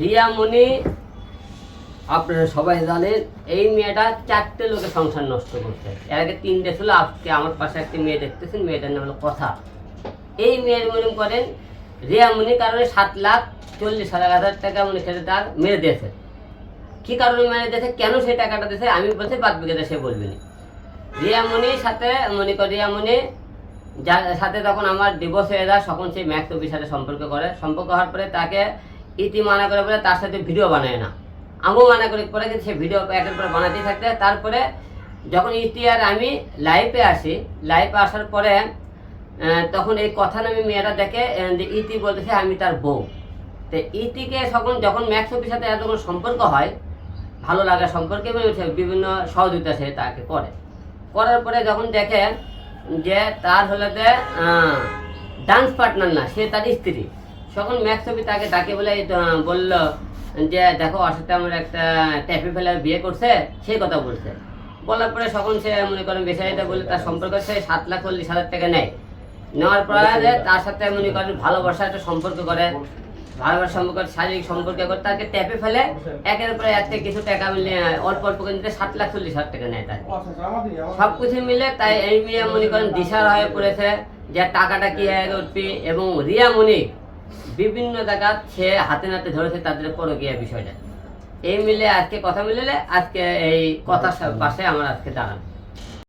রিয়ামণি আপনারা সবাই জানেন এই মেয়েটা 4টে লোকের সংসার নষ্ট করছে। এর আগে 3টে ছিল, আজকে আমার পাশে একটা মেয়ে দেখতেছেন, মেয়েটার নাম হলো কথা। এই মেয়ের মনে করেন রিয়ামণি কারণে 7,40,000 টাকা মনে সেটা তার মেরে দিয়েছে। কি কারণে মেরে দিয়েছে, কেন সেই টাকাটা দিয়েছে আমি বলছি, বাদ বিঘাতে সে বলবেনি। রিয়ামণির সাথে মনে করি রিয়ামণি যার সাথে তখন আমার ডিভোর্স হয়ে যায়, তখন সেই ম্যাক্স অফিসের সাথে সম্পর্ক করে। সম্পর্ক হওয়ার পরে তাকে ইতি মানা করে বলে তার সাথে ভিডিও বানায় না, আমিও মানা করি পরে, কিন্তু সে ভিডিও একের পরে বানাতেই থাকতে। তারপরে যখন ইতি আর আমি লাইভে আসি, লাইভে আসার পরে তখন এই কথা নামে মেয়েটা দেখে যে ইতি বলতেছে আমি তার বউ। তো ইতিকে যখন ম্যাক্স অফিসের সাথে যখন সম্পর্ক হয়, ভালো লাগা সম্পর্কে বিভিন্ন সহযোগিতা সে তাকে করার পরে যখন দেখে যে তার হলে ডান্স পার্টনার না, সে তার স্ত্রী, তখন ম্যাক্স ছবি তাকে ডাকে বলে বললো যে দেখো ওর সাথে আমার একটা ট্যাপি ফেলার বিয়ে করছে, সেই কথা বলছে। বলার পরে তখন সে মনে করেন বেসারিটা বলে তার সম্পর্ক সে 7,40,000 টাকা নেয়। নেওয়ার পরে তার সাথে মনে করেন ভালোবাসা একটা সম্পর্ক করে, ভালোবাসার সম্পর্ক, শারীরিক সম্পর্ক করে তাকে ট্যাপে ফেলে। একের পরে একটা কিছু টাকা মিলে অল্প অল্প করে 7,40,000 টাকা নেয় তার। সবকিছু মিলে তাই এই মেয়ে মনে করেন দিশার হয়ে পড়েছে যে টাকাটা কি হয়ে উঠবি। এবং রিয়ামণি বিভিন্ন জায়গা সে হাতে নাতে ধরেছে তাদের পরকীয়া বিষয়টা। এই মিলে আজকে কথা মিলে আজকে এই কথার পাশে আমার আজকে দাঁড়ানো।